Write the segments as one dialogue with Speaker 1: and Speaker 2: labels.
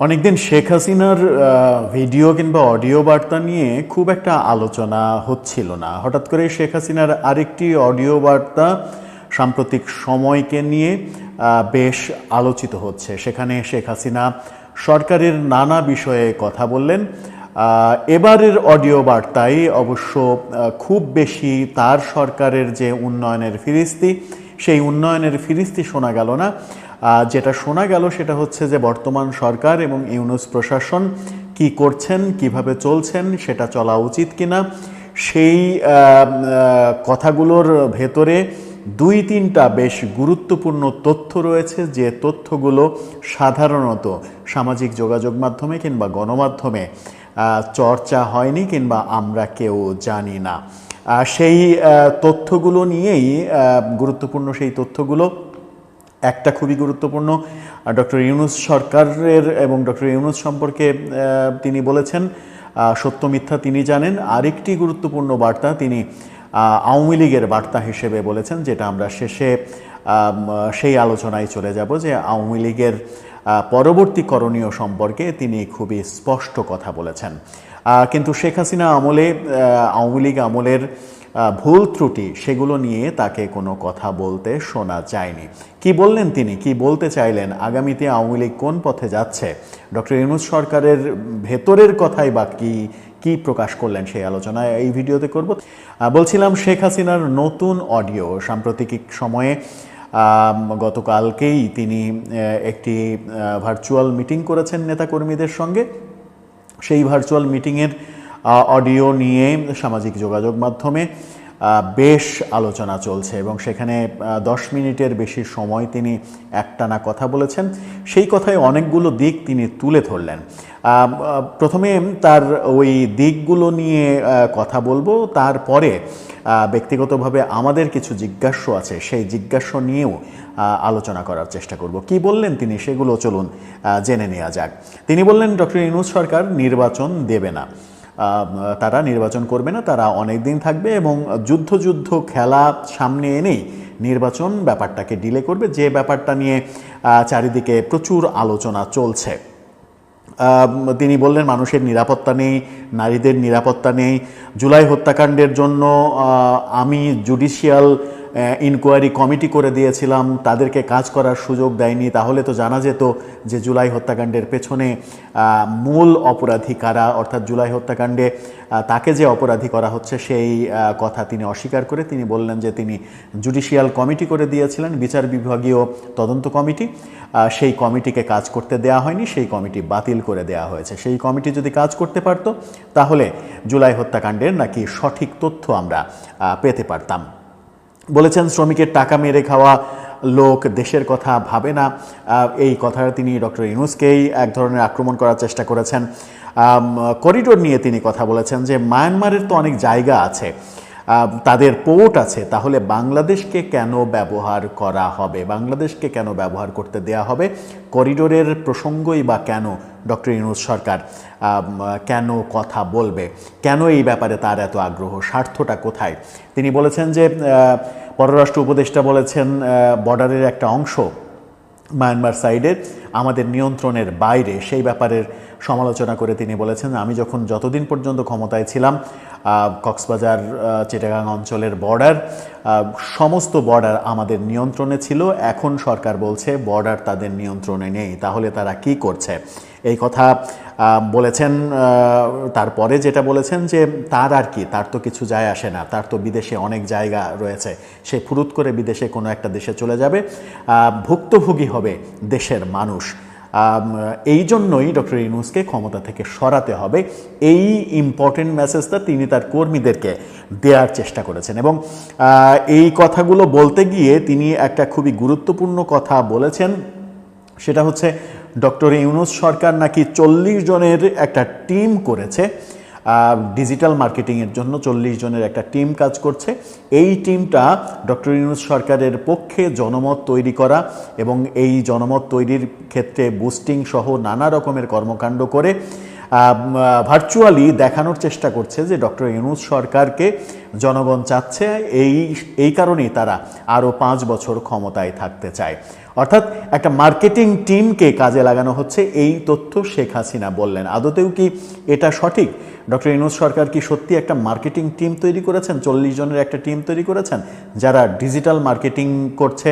Speaker 1: অনেকদিন শেখ হাসিনার ভিডিও কিংবা অডিও বার্তা নিয়ে খুব একটা আলোচনা হচ্ছিল না। হঠাৎ করে শেখ হাসিনার আরেকটি অডিও বার্তা সাম্প্রতিক সময়কে নিয়ে বেশ আলোচিত হচ্ছে। সেখানে শেখ হাসিনা সরকারের নানা বিষয়ে কথা বললেন। এবারের অডিও বার্তায় অবশ্য খুব বেশি তার সরকারের যে উন্নয়নের ফিরিস্তি, সেই উন্নয়নের ফিরিস্তি শোনা গেল না। যেটা শোনা গেল সেটা হচ্ছে যে বর্তমান সরকার এবং ইউনূস প্রশাসন কি করছেন, কিভাবে চলছেন, সেটা চলা উচিত কিনা, সেই কথাগুলোর ভেতরে দুই তিনটা বেশ গুরুত্বপূর্ণ তথ্য রয়েছে, যে তথ্যগুলো সাধারণত সামাজিক যোগাযোগ মাধ্যমে কিংবা গণমাধ্যমে চর্চা হয়নি কিংবা আমরা কেউ জানি না। সেই তথ্যগুলো নিয়েই গুরুত্বপূর্ণ সেই তথ্যগুলো একটা খুবই গুরুত্বপূর্ণ, ডক্টর ইউনূস সরকারের এবং ডক্টর ইউনূস সম্পর্কে তিনি বলেছেন সত্য মিথ্যা তিনি জানেন। আরেকটি গুরুত্বপূর্ণ বার্তা তিনি আওয়ামী লীগের বার্তা হিসেবে বলেছেন, যেটা আমরা শেষে সেই আলোচনায় চলে যাব, যে আওয়ামী লীগের পরবর্তী করণীয় সম্পর্কে তিনি খুবই স্পষ্ট কথা বলেছেন। কিন্তু শেখ হাসিনা আমলে, আওয়ামী লীগ আমলের ভুল ত্রুটি, সেগুলো নিয়ে তাকে কোনো কথা বলতে শোনা যায়নি। কি বললেন তিনি, কি বলতে চাইলেন, আগামীতে আওয়ামী লীগ কোন পথে যাচ্ছে, ডক্টর ইউনূস সরকারের ভেতরের কথাই বা কি প্রকাশ করলেন, সেই আলোচনায় এই ভিডিওতে করব। বলছিলাম, শেখ হাসিনার নতুন অডিও সাম্প্রতিক সময়ে গতকালকেই তিনি একটি ভার্চুয়াল মিটিং করেছেন নেতাকর্মীদের সঙ্গে। সেই ভার্চুয়াল মিটিংয়ের অডিও নিয়ে সামাজিক যোগাযোগ মাধ্যমে বেশ আলোচনা চলছে এবং সেখানে 10 মিনিটের বেশি সময় তিনি একটানা কথা বলেছেন। সেই কথায় অনেকগুলো দিক তিনি তুলে ধরলেন। প্রথমে তার ওই দিকগুলো নিয়ে কথা বলবো, তারপরে ব্যক্তিগতভাবে আমাদের কিছু জিজ্ঞাস্য আছে, সেই জিজ্ঞাস্য নিয়েও আলোচনা করার চেষ্টা করব। কি বললেন তিনি, সেগুলো চলুন জেনে নেওয়া যাক। তিনি বললেন, ডক্টর ইউনূস সরকার নির্বাচন দেবে না, তারা নির্বাচন করবে না, তারা অনেক দিন থাকবে এবং যুদ্ধ খেলা সামনে এনেই নির্বাচন ব্যাপারটাকে ডিলে করবে, যে ব্যাপারটা নিয়ে চারিদিকে প্রচুর আলোচনা চলছে। তিনি বললেন, মানুষের নিরাপত্তা নেই, নারীদের নিরাপত্তা নেই। জুলাই হত্যাকাণ্ডের জন্য আমি জুডিশিয়াল ইনকোয়ারি কমিটি করে দিয়েছিলাম, তাদেরকে কাজ করার সুযোগ দেয়নি, তাহলে তো জানা যেত যে জুলাই হত্যাকাণ্ডের পেছনে মূল অপরাধী কারা, অর্থাৎ জুলাই হত্যাকাণ্ডে তাকে যে অপরাধী করা হচ্ছে সেই কথা তিনি অস্বীকার করে তিনি বললেন যে তিনি জুডিশিয়াল কমিটি করে দিয়েছিলেন, বিচার বিভাগীয় তদন্ত কমিটি, সেই কমিটিকে কাজ করতে দেয়া হয়নি, সেই কমিটি বাতিল করে দেয়া হয়েছে। সেই কমিটি যদি কাজ করতে পারত, তাহলে জুলাই হত্যাকাণ্ডের নাকি সঠিক তথ্য আমরা পেতে পারতাম। বলেছেন, শ্রমিকের টাকা মেরে খাওয়া লোক দেশের কথা ভাবে না। এই কথাটা তিনি ডক্টর ইউনূসকেই এক ধরনের আক্রমণ করার চেষ্টা করেছেন। করিডোর নিয়ে তিনি কথা বলেছেন যে মায়ানমারের তো অনেক জায়গা আছে, তাদের পোর্ট আছে, তাহলে বাংলাদেশকে কেন ব্যবহার করা হবে, বাংলাদেশকে কেন ব্যবহার করতে দেয়া হবে, করিডোরের প্রসঙ্গই বা কেন ডক্টর ইউনূস সরকার কেন কথা বলবে, কেন এই ব্যাপারে তার এত আগ্রহ, স্বার্থটা কোথায়। তিনি বলেছেন যে পররাষ্ট্র উপদেষ্টা বলেছেন বর্ডারের একটা অংশ মায়ানমার সাইডের আমাদের নিয়ন্ত্রণের বাইরে, সেই ব্যাপারের সমালোচনা করে তিনি বলেছেন, আমি যতদিন পর্যন্ত ক্ষমতায় ছিলাম কক্সবাজার চিটাগাং অঞ্চলের বর্ডার, সমস্ত বর্ডার আমাদের নিয়ন্ত্রণে ছিল, এখন সরকার বলছে বর্ডার তাদের নিয়ন্ত্রণে নেই, তাহলে তারা কি করছে, এই কথা বলেছেন। তারপরে যেটা বলেছেন যে তার আর কি, তার তো কিছু যায় আসে না, তার তো বিদেশে অনেক জায়গা রয়েছে, সে ফুরুত করে বিদেশে কোনো একটা দেশে চলে যাবে, ভুক্তভোগী হবে দেশের মানুষ। এই জন্যই ডক্টর ইউনূসকে ক্ষমতা থেকে সরাতে হবে, এই ইম্পর্টেন্ট মেসেজটা তিনি তার কর্মীদেরকে দেওয়ার চেষ্টা করেছেন। এবং এই কথাগুলো বলতে গিয়ে তিনি একটা খুবই গুরুত্বপূর্ণ কথা বলেছেন, সেটা হচ্ছে ডক্টর ইউনূস সরকার নাকি 40 জনের একটা টিম করেছে, ডিজিটাল মার্কেটিংয়ের জন্য 40 জনের একটা টিম কাজ করছে। এই টিমটা ডক্টর ইউনূস সরকারের পক্ষে জনমত তৈরি করা এবং এই জনমত তৈরির ক্ষেত্রে বুস্টিং সহ নানা রকমের কর্মকাণ্ড করে ভার্চুয়ালি দেখানোর চেষ্টা করছে যে ডক্টর ইউনূস সরকারকে জনগণ চাচ্ছে, এই কারণেই তারা আরও 5 বছর ক্ষমতায় থাকতে চায়। অর্থাৎ একটা মার্কেটিং টিমকে কাজে লাগানো হচ্ছে, এই তথ্য শেখ হাসিনা বললেন। আদতেও কি এটা সঠিক? ডক্টর ইউনূস সরকার কি সত্যি একটা মার্কেটিং টিম তৈরি করেছেন? 40 জনের একটা টিম তৈরি করেছেন যারা ডিজিটাল মার্কেটিং করছে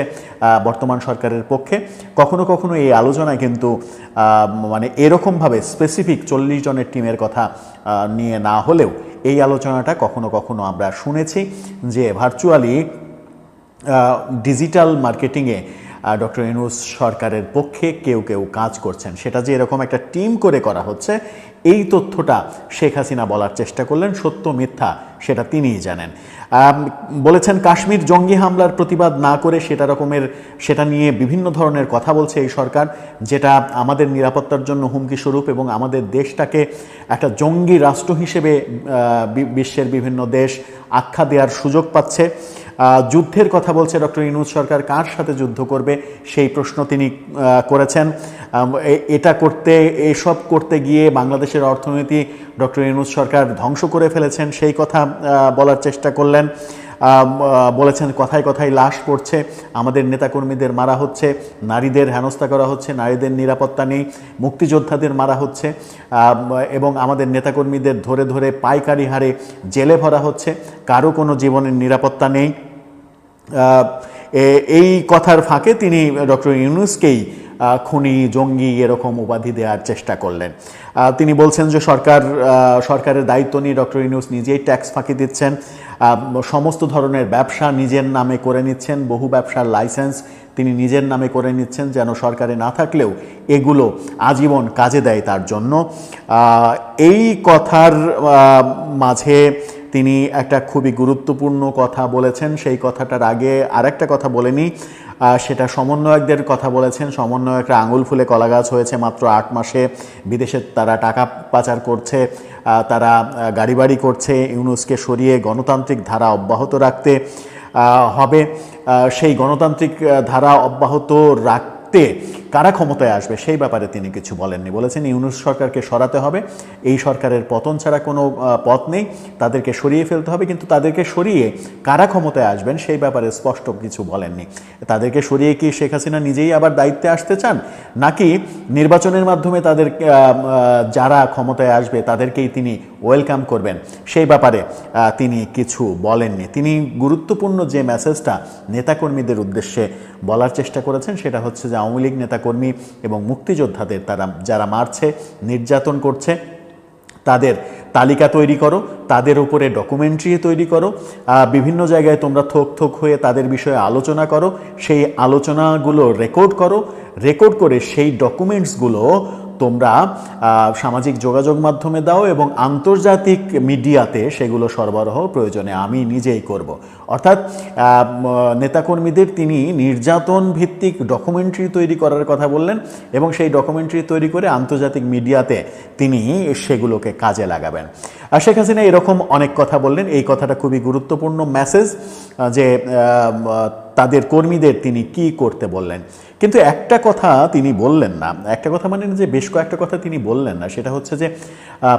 Speaker 1: বর্তমান সরকারের পক্ষে? কখনো কখনো এই আলোচনায় কিন্তু মানে এরকমভাবে স্পেসিফিক 40 জনের টিমের কথা নিয়ে না হলেও এই আলোচনাটা কখনো কখনো আমরা শুনেছি যে ভার্চুয়ালি ডিজিটাল মার্কেটিংয়ে ডক্টর ইউনূস সরকারের পক্ষে কেউ কেউ কাজ করছেন। সেটা যে এরকম একটা টিম করে করা হচ্ছে, এই তথ্যটা শেখ হাসিনা বলার চেষ্টা করলেন। সত্য মিথ্যা সেটা তিনিই জানেন। বলেছেন কাশ্মীর জঙ্গি হামলার প্রতিবাদ না করে সেটা নিয়ে বিভিন্ন ধরনের কথা বলছে এই সরকার, যেটা আমাদের নিরাপত্তার জন্য হুমকি স্বরূপ এবং আমাদের দেশটাকে একটা জঙ্গি রাষ্ট্র হিসেবে বিশ্বের বিভিন্ন দেশ আখ্যা দেওয়ার সুযোগ পাচ্ছে। যুদ্ধের কথা বলছে ডক্টর ইউনূস সরকার, কার সাথে যুদ্ধ করবে সেই প্রশ্ন তিনি করেছেন। এসব করতে গিয়ে বাংলাদেশের অর্থনীতি ডক্টর ইউনূস সরকার ধ্বংস করে ফেলেছেন, সেই কথা বলার চেষ্টা করলেন। বলেছেন কথায় কথায় লাশ পড়ছে, আমাদের নেতাকর্মীদের মারা হচ্ছে, নারীদের হেনস্থা করা হচ্ছে, নারীদের নিরাপত্তা নেই, মুক্তিযোদ্ধাদের মারা হচ্ছে এবং আমাদের নেতাকর্মীদের ধরে ধরে পাইকারি হারে জেলে ভরা হচ্ছে, কারো কোনো জীবনের নিরাপত্তা নেই। এই কথার ফাঁকে তিনি ডক্টর ইউনূসকেই খুনি, জঙ্গি এরকম উপাধি দেওয়ার চেষ্টা করলেন। তিনি বলছেন যে সরকারের দায়িত্ব নিয়ে ডক্টর ইউনূস নিজেই ট্যাক্স ফাঁকি দিচ্ছেন, সমস্ত ধরনের ব্যবসা নিজের নামে করে নিচ্ছেন, বহু ব্যবসার লাইসেন্স তিনি নিজের নামে করে নিচ্ছেন, যেন সরকারে না থাকলেও এগুলো আজীবন কাজে দেয় তার জন্য। এই কথার মাঝে তিনি একটা খুবই গুরুত্বপূর্ণ কথা বলেছেন। সেই কথাটার আগে আরেকটা কথা বলেনি, সেটা সমন্বয়কদের কথা বলেছেন। সমন্বয়করা আঙুল ফুলে কলা গাছ হয়েছে, মাত্র 8 মাসে বিদেশে তারা টাকা পাচার করছে, তারা গাড়ি বাড়ি করছে। ইউনূসকে সরিয়ে গণতান্ত্রিক ধারা অব্যাহত রাখতে হবে। সেই গণতান্ত্রিক ধারা অব্যাহত রাখতে কারা ক্ষমতায় আসবে সেই ব্যাপারে তিনি কিছু বলেননি। বলেছেন ইউনূস সরকারকে সরাতে হবে, এই সরকারের পতন ছাড়া কোনো পথ নেই, তাদেরকে সরিয়ে ফেলতে হবে। কিন্তু তাদেরকে সরিয়ে কারা ক্ষমতায় আসবেন সেই ব্যাপারে স্পষ্ট কিছু বলেননি। তাদেরকে সরিয়ে কি শেখ হাসিনা নিজেই আবার দায়িত্বে আসতে চান, নাকি নির্বাচনের মাধ্যমে তাদের যারা ক্ষমতায় আসবে তাদেরকেই তিনি ওয়েলকাম করবেন, সেই ব্যাপারে তিনি কিছু বলেননি। তিনি গুরুত্বপূর্ণ যে মেসেজটা নেতাকর্মীদের উদ্দেশ্যে বলার চেষ্টা করেছেন সেটা হচ্ছে যে আওয়ামী লীগ নেতাকর্মী এবং মুক্তিযোদ্ধাদের যারা মারছে, নির্যাতন করছে, তাদের তালিকা তৈরি করো, তাদের উপরে ডকুমেন্টারি তৈরি করো, বিভিন্ন জায়গায় তোমরা থোক হয়ে তাদের বিষয়ে আলোচনা করো, সেই আলোচনাগুলো রেকর্ড করে সেই ডকুমেন্টসগুলো তোমরা সামাজিক যোগাযোগ মাধ্যমে দাও এবং আন্তর্জাতিক মিডিয়াতে সেগুলো সরবরাহ প্রয়োজনে আমি নিজেই করব। অর্থাৎ নেতাকর্মীদের তিনি নির্যাতন ভিত্তিক ডকুমেন্টারি তৈরি করার কথা বললেন এবং সেই ডকুমেন্টারি তৈরি করে আন্তর্জাতিক মিডিয়াতে তিনি সেগুলোকে কাজে লাগাবেন। শেখ হাসিনা এরকম অনেক কথা বললেন। এই কথাটা খুবই গুরুত্বপূর্ণ মেসেজ যে তাদের কর্মীদের তিনি কি করতে বললেন। কিন্তু একটা কথা তিনি বললেন না, একটা কথা মানে যে বেশ কয়েকটা কথা তিনি বললেন না, সেটা হচ্ছে যে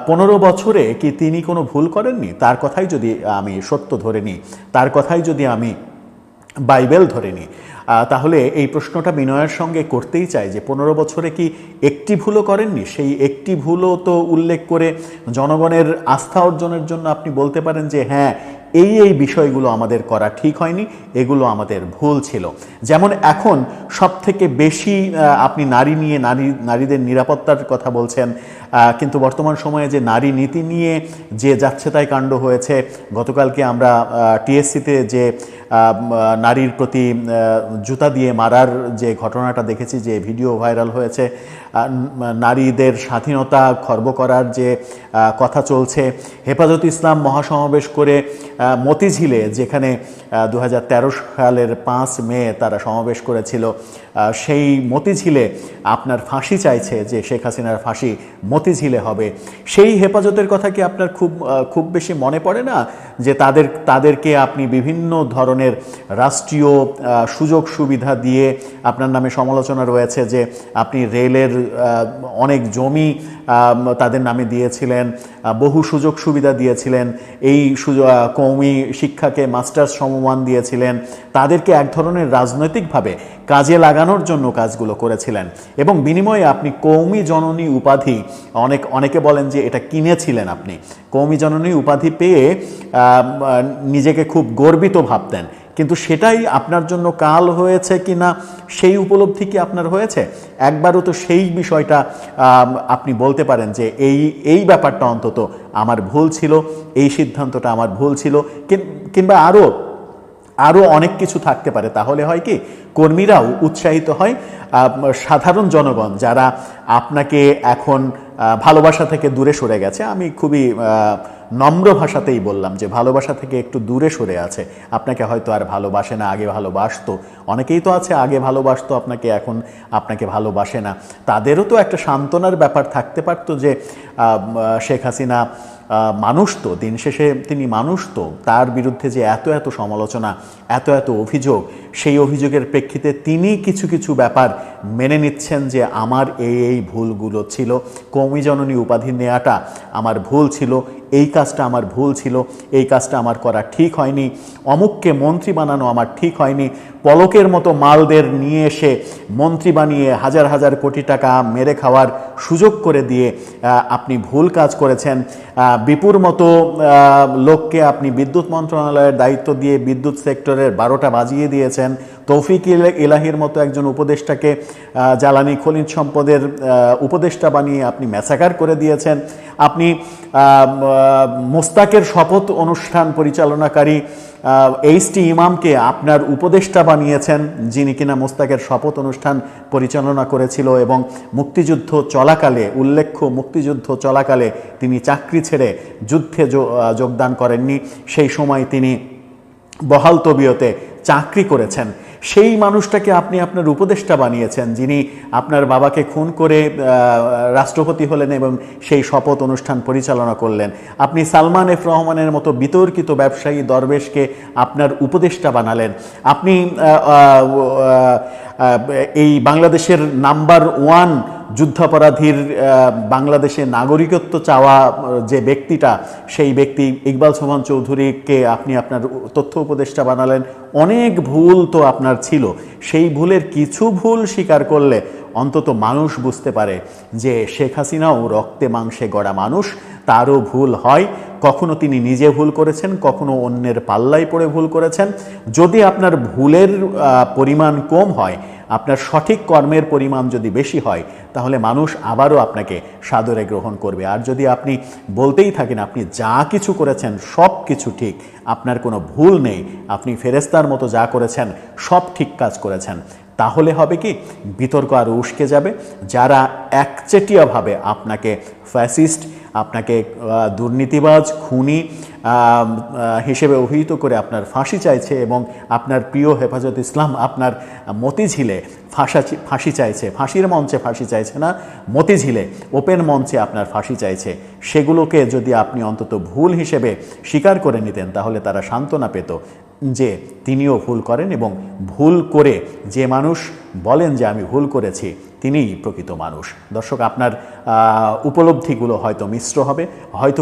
Speaker 1: 15 বছরে কি তিনি কোনো ভুল করেননি? তার কথাই যদি আমি সত্য ধরে নিই, তার কথাই যদি আমি বাইবেল ধরে নিই, তাহলে এই প্রশ্নটা বিনয়ের সঙ্গে করতেই চাই যে 15 বছরে কি একটি ভুলও করেননি? সেই একটি ভুলও তো উল্লেখ করে জনগণের আস্থা অর্জনের জন্য আপনি বলতে পারেন যে হ্যাঁ, এই বিষয়গুলো আমাদের করা ঠিক হয়নি, এগুলো আমাদের ভুল ছিল। যেমন এখন সবথেকে বেশি আপনি নারীদের নিরাপত্তার কথা বলছেন, কিন্তু বর্তমান সময়ে যে নারী নীতি নিয়ে যে যাচ্ছে তাই কাণ্ড হয়েছে, গতকালকে আমরা টিএসসিতে যে নারীর প্রতি জুতা দিয়ে মারার যে ঘটনাটা দেখেছি, যে ভিডিও ভাইরাল হয়েছে, নারীদের স্বাধীনতা খর্ব করার যে কথা চলছে, হেফাজত ইসলাম মহাসমাবেশ করে মতিঝিলে, যেখানে 2013 সালের 5 মে তারা সমাবেশ করেছিল, সেই মতিঝিলে আপনার ফাঁসি চাইছে, যে শেখ হাসিনার ফাঁসি মতিঝিলে হবে। সেই হেফাজতের কথা কি আপনার খুব বেশি মনে পড়ে না? যে তাদেরকে আপনি বিভিন্ন ধরনের রাষ্ট্রীয় সুযোগ সুবিধা দিয়ে, আপনার নামে সমালোচনা রয়েছে যে আপনি রেলের অনেক জমি তাদের নামে দিয়েছিলেন, বহু সুযোগ সুবিধা দিয়েছিলেন, এই কওমি শিক্ষাকে মাস্টার্স সমমান দিয়েছিলেন। তাদেরকে এক ধরনের রাজনৈতিকভাবে কাজে লাগানো বাড়ানোর জন্য কাজগুলো করেছিলেন এবং বিনিময়ে আপনি কৌমি জননী উপাধি, অনেকে বলেন যে এটা কিনেছিলেন আপনি। কৌমি জননী উপাধি পেয়ে নিজেকে খুব গর্বিত ভাবতেন, কিন্তু সেটাই আপনার জন্য কাল হয়েছে কি না সেই উপলব্ধি কি আপনার হয়েছে? একবারও তো সেই বিষয়টা আপনি বলতে পারেন যে এই ব্যাপারটা অন্তত আমার ভুল ছিল, এই সিদ্ধান্তটা আমার ভুল ছিল, কিংবা আরও অনেক কিছু থাকতে পারে। তাহলে হয় কি, কর্মীরাও উৎসাহিত হয়, সাধারণ জনগণ যারা আপনাকে এখন ভালোবাসা থেকে দূরে সরে গেছে, আমি খুবই নম্র ভাষাতেই বললাম যে ভালোবাসা থেকে একটু দূরে সরে আছে, আপনাকে হয়তো আর ভালোবাসে না, আগে ভালোবাসতো, অনেকেই তো আছে আগে ভালোবাসতো আপনাকে, এখন আপনাকে ভালোবাসে না। তাদেরও তো একটা সান্ত্বনার ব্যাপার থাকতে পারতো যে শেখ হাসিনা মানুষ তো, দিন শেষে তিনি মানুষ তো, তার বিরুদ্ধে যে এত এত সমালোচনা, এত এত অভিযোগ, সেই অভিযোগের প্রেক্ষিতে তিনি কিছু কিছু ব্যাপার মেনে নিচ্ছেন যে আমার এই ভুলগুলো ছিল, কৌমি জননী উপাধি নেওয়াটা আমার ভুল ছিল, এই কাজটা আমার ভুল ছিল, এই কাজটা আমার করা ঠিক হয়নি, অমুককে মন্ত্রী বানানো আমার ঠিক হয়নি, পলকের মতো মালদের নিয়ে এসে মন্ত্রী বানিয়ে হাজার হাজার কোটি টাকা মেরে খাওয়ার সুযোগ করে দিয়ে আপনি ভুল কাজ করেছেন, বিপুর মতো লোককে আপনি বিদ্যুৎ মন্ত্রণালয়ের দায়িত্ব দিয়ে বিদ্যুৎ সেক্টরের 12টা বাজিয়ে দিয়েছেন, তৌফিক ইলাহির মতো একজন উপদেষ্টাকে জ্বালানি খনিজ সম্পদের উপদেষ্টা বানিয়ে আপনি ম্যাসাকার করে দিয়েছেন, আপনি মোস্তাকের শপথ অনুষ্ঠান পরিচালনাকারী এইচটি ইমামকে আপনার উপদেষ্টা বানিয়েছেন, যিনি কিনা মোস্তাকের শপথ অনুষ্ঠান পরিচালনা করেছিল এবং মুক্তিযুদ্ধ চলাকালে, উল্লেখ্য মুক্তিযুদ্ধ চলাকালে তিনি চাকরি ছেড়ে যুদ্ধে যোগদান করেননি, সেই সময় তিনি বহাল তবিয়তে চাকরি করেছেন। সেই মানুষটাকে আপনি আপনার উপদেষ্টা বানিয়েছেন, যিনি আপনার বাবাকে খুন করে রাষ্ট্রপতি হলেন এবং সেই শপথ অনুষ্ঠান পরিচালনা করলেন। আপনি সালমান এফ রহমানের মতো বিতর্কিত ব্যবসায়ী দরবেশকে আপনার উপদেষ্টা বানালেন। আপনি এই বাংলাদেশের নাম্বার 1 যুদ্ধাপরাধীর বাংলাদেশে নাগরিকত্ব চাওয়া যে ব্যক্তিটা, সেই ব্যক্তি ইকবাল সোবহান চৌধুরীকে আপনি আপনার তথ্য উপদেষ্টা বানালেন। অনেক ভুল তো আপনার ছিল, সেই ভুলের কিছু ভুল স্বীকার করলে অন্তত মানুষ বুঝতে পারে যে শেখ হাসিনাও রক্তে মাংসে গড়া মানুষ, তারও ভুল হয়, কখনো তিনি নিজে ভুল করেছেন, কখনো অন্যের পাল্লায় পড়ে ভুল করেছেন। যদি আপনার ভুলের পরিমাণ কম হয়, আপনার সঠিক কর্মের পরিমাণ যদি বেশি হয়, তাহলে মানুষ আবারও আপনাকে সাদরে গ্রহণ করবে। আর যদি আপনি বলতেই থাকেন আপনি যা কিছু করেছেন সব কিছু ঠিক, আপনার কোনো ভুল নেই, আপনি ফেরেশতার মতো যা করেছেন সব ঠিক কাজ করেছেন, তাহলে হবে কি, বিতর্ক আরও উস্কে যাবে। যারা একচেটিয়াভাবে আপনাকে ফ্যাসিস্ট, আপনাকে দুর্নীতিবাজ, খুনি হিসেবে অভিহিত করে আপনার ফাঁসি চাইছে এবং আপনার প্রিয় হেফাজত ইসলাম আপনার মতিঝিলে ফাঁসি চাইছে, ফাঁসির মঞ্চে ফাঁসি চাইছে না, মতিঝিলে ওপেন মঞ্চে আপনার ফাঁসি চাইছে, সেগুলোকে যদি আপনি অন্তত ভুল হিসেবে স্বীকার করে নিতেন, তাহলে তারা সান্ত্বনা পেত যে তিনিও ভুল করেন এবং ভুল করে যে মানুষ বলেন যে আমি ভুল করেছি, তিনিই প্রকৃত মানুষ। দর্শক, আপনার উপলব্ধিগুলো হয়তো মিশ্র হবে, হয়তো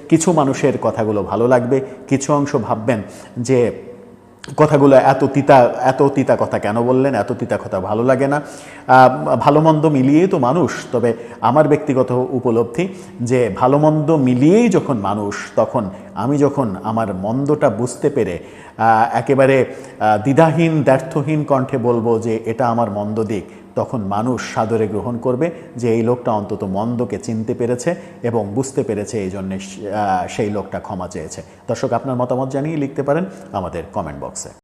Speaker 1: কিছু মানুষের কথাগুলো ভালো লাগবে, কিছু অংশ ভাববেন যে কথাগুলো এত তিতা কথা কেন বললেন, এত তিতা কথা ভালো লাগে না। ভালো মন্দ মিলিয়েই তো মানুষ। তবে আমার ব্যক্তিগত উপলব্ধি যে ভালো মন্দ মিলিয়েই যখন মানুষ, তখন আমি যখন আমার মন্দটা বুঝতে পেরে একেবারে দ্বিধাহীন দ্ব্যর্থহীন কণ্ঠে বলবো যে এটা আমার মন্দ দিক, তখন মানুষ সাদরে গ্রহণ করবে যে এই লোকটা অন্তত মন্দকে চিনতে পেরেছে এবং বুঝতে পেরেছে, এই জন্যে সেই লোকটা ক্ষমা চেয়েছে। দর্শক, আপনার মতামত জানিয়ে লিখতে পারেন আমাদের কমেন্ট বক্সে।